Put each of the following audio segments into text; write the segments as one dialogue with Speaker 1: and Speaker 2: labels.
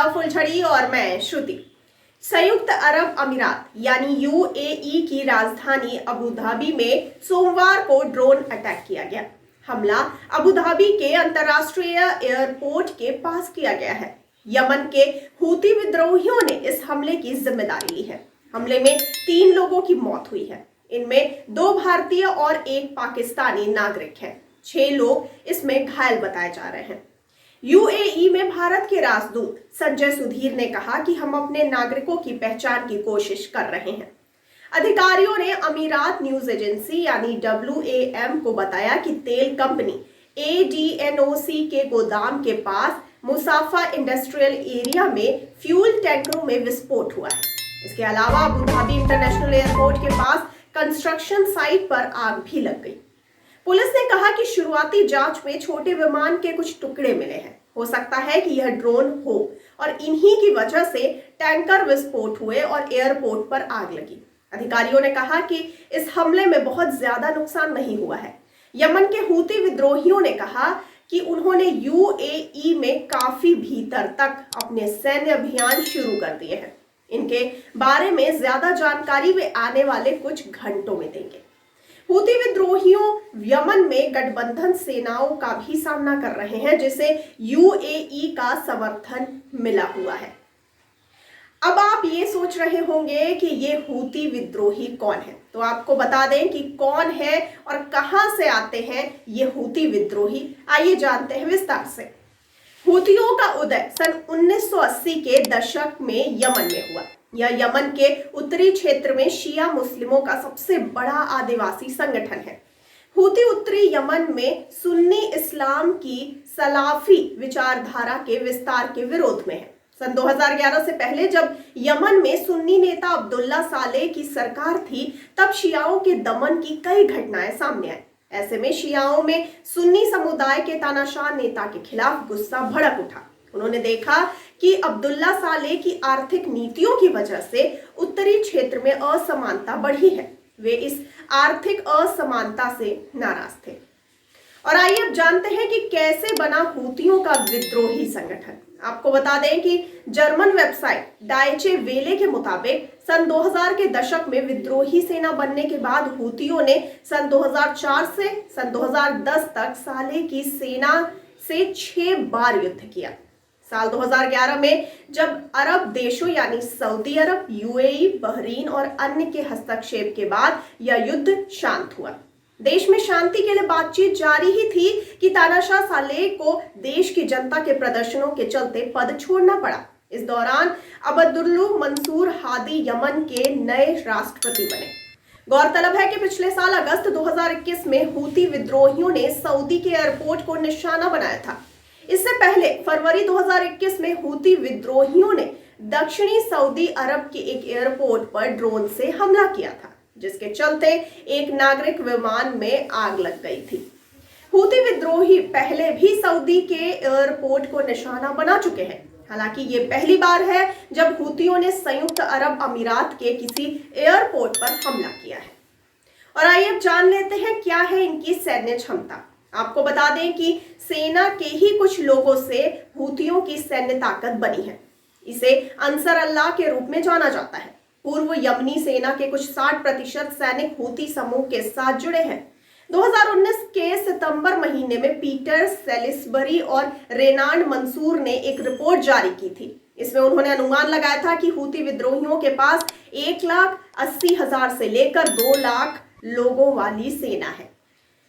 Speaker 1: Love फुलझड़ी और मैं श्रुति। संयुक्त अरब अमीरात यानी यूएई की राजधानी अबू धाबी में सोमवार को ड्रोन अटैक किया गया। हमला अबू धाबी के अंतर्राष्ट्रीय एयरपोर्ट के पास किया गया है। यमन के हूती विद्रोहियों ने इस हमले की जिम्मेदारी ली है। हमले में 3 लोगों की मौत हुई है। इनमें 2 भारतीय और 1 पाकिस्तानी नागरिक हैं। 6 लोग इसमें घायल बताए जा रहे हैं। यूएई में भारत के राजदूत संजय सुधीर ने कहा कि हम अपने नागरिकों की पहचान की कोशिश कर रहे हैं। अधिकारियों ने अमीरात न्यूज एजेंसी यानी WAM को बताया कि तेल कंपनी ADNOC के गोदाम के पास मुसाफा इंडस्ट्रियल एरिया में फ्यूल टैंकरों में विस्फोट हुआ है। इसके अलावा अबू धाबी इंटरनेशनल एयरपोर्ट के पास कंस्ट्रक्शन साइट पर आग भी लग गई। पुलिस ने कहा कि शुरुआती जांच में छोटे विमान के कुछ टुकड़े मिले हैं। हो सकता है कि यह ड्रोन हो और इन्हीं की वजह से टैंकर विस्फोट हुए और एयरपोर्ट पर आग लगी। अधिकारियों ने कहा कि इस हमले में बहुत ज्यादा नुकसान नहीं हुआ है। यमन के हूती विद्रोहियों ने कहा कि उन्होंने यूएई में काफी भीतर तक अपने सैन्य अभियान शुरू कर दिए हैं। इनके बारे में ज्यादा जानकारी वे आने वाले कुछ घंटों में देंगे। हूती विद्रोहियों यमन में गठबंधन सेनाओं का भी सामना कर रहे हैं, जिसे यूएई का समर्थन मिला हुआ है। अब आप ये सोच रहे होंगे कि ये हूती विद्रोही कौन है, तो आपको बता दें कि कौन है और कहां से आते हैं ये हूती विद्रोही। आइए जानते हैं विस्तार से। हूतियों का उदय सन 1980 के दशक में यमन में हुआ। यह यमन के उत्तरी क्षेत्र में शिया मुस्लिमों का सबसे बड़ा आदिवासी संगठन है। हूती उत्तरी यमन में सुन्नी इस्लाम की सलाफी विचारधारा के विस्तार के विरोध में है। सन 2011 से पहले जब यमन में सुन्नी नेता अब्दुल्ला सालेह की सरकार थी, तब शियाओं के दमन की कई घटनाएं सामने आई। ऐसे में शियाओं में सुन्नी समुदाय के तानाशाह नेता के खिलाफ गुस्सा भड़क उठा। उन्होंने देखा कि अब्दुल्ला सालेह की आर्थिक नीतियों की वजह से उत्तरी क्षेत्र में असमानता बढ़ी है। वे इस आर्थिक असमानता से नाराज थे। और आइए अब जानते हैं कि कैसे बना हूतियों का विद्रोही संगठन। आपको बता दें कि जर्मन वेबसाइट डायचे वेले के मुताबिक सन 2000 के दशक में विद्रोही सेना बनने के बाद हूतियों ने सन 2004 से सन 2010 तक सालेह की सेना से 6 बार युद्ध किया। साल 2011 में जब अरब देशों यानी सऊदी अरब, यूएई, बहरीन और अन्य के हस्तक्षेप के बाद यह युद्ध शांत हुआ। देश में शांति के लिए बातचीत जारी ही थी कि तानाशाह सालेह को देश की जनता के प्रदर्शनों के चलते पद छोड़ना पड़ा। इस दौरान अब्दुल्ला मंसूर हादी यमन के नए राष्ट्रपति बने। गौरतलब है कि पिछले साल अगस्त 2021 में हूती विद्रोहियों ने सऊदी के एयरपोर्ट को निशाना बनाया था। इससे पहले फरवरी 2021 में हूती विद्रोहियों ने दक्षिणी सऊदी अरब के एक एयरपोर्ट पर ड्रोन से हमला किया था, जिसके चलते एक नागरिक विमान में आग लग गई थी। हूती विद्रोही पहले भी सऊदी के एयरपोर्ट को निशाना बना चुके हैं। हालांकि ये पहली बार है जब हूतियों ने संयुक्त अरब अमीरात के किसी एयरपोर्ट पर हमला किया है। और आइए अब जान लेते हैं क्या है इनकी सैन्य क्षमता। आपको बता दें कि सेना के ही कुछ लोगों से हूतियों की सैन्य ताकत बनी है। इसे अंसर अल्लाह के रूप में जाना जाता है। पूर्व यमनी सेना के कुछ 60% सैनिक हूती समूह के साथ जुड़े हैं। 2019 के सितंबर महीने में पीटर सेलिसबरी और रेनाल्ड मंसूर ने एक रिपोर्ट जारी की थी। इसमें उन्होंने अनुमान लगाया था कि हूती विद्रोहियों के पास 1,80,000 से लेकर 2 लाख लोगों वाली सेना है।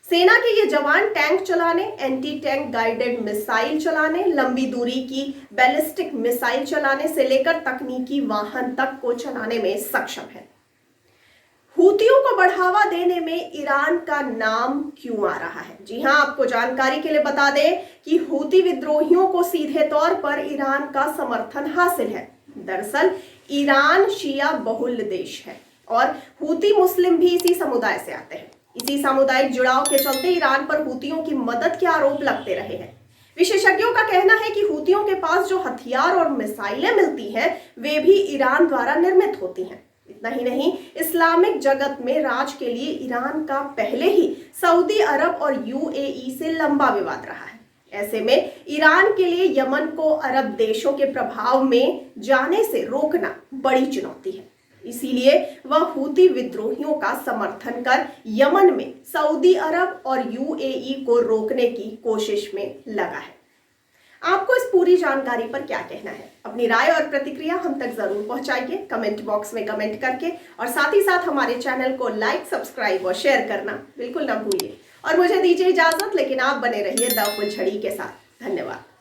Speaker 1: सेना के ये जवान टैंक चलाने, एंटी टैंक गाइडेड मिसाइल चलाने, लंबी दूरी की बैलिस्टिक मिसाइल चलाने से लेकर तकनीकी वाहन तक को चलाने में सक्षम है। हूतियों को बढ़ावा देने में ईरान का नाम क्यों आ रहा है? जी हां, आपको जानकारी के लिए बता दें कि हूती विद्रोहियों को सीधे तौर पर ईरान का समर्थन हासिल है। दरअसल ईरान शिया बहुल देश है और हूती मुस्लिम भी इसी समुदाय से आते हैं। इसी सामुदायिक जुड़ाव के चलते ईरान पर हूतियों की मदद के आरोप लगते रहे हैं। विशेषज्ञों का कहना है कि हूतियों के पास जो हथियार और मिसाइलें मिलती हैं, वे भी ईरान द्वारा निर्मित होती हैं। इतना ही नहीं, इस्लामिक जगत में राज के लिए ईरान का पहले ही सऊदी अरब और यूएई से लंबा विवाद रहा है। ऐसे में ईरान के लिए यमन को अरब देशों के प्रभाव में जाने से रोकना बड़ी चुनौती है। इसीलिए वह हूती विद्रोहियों का समर्थन कर यमन में सऊदी अरब और यूएई को रोकने की कोशिश में लगा है। आपको इस पूरी जानकारी पर क्या कहना है? अपनी राय और प्रतिक्रिया हम तक जरूर पहुंचाइए कमेंट बॉक्स में कमेंट करके, और साथ ही साथ हमारे चैनल को लाइक, सब्सक्राइब और शेयर करना बिल्कुल ना भूलिए। और मुझे दीजिए इजाजत, लेकिन आप बने रहिए द फुलझड़ी के साथ। धन्यवाद।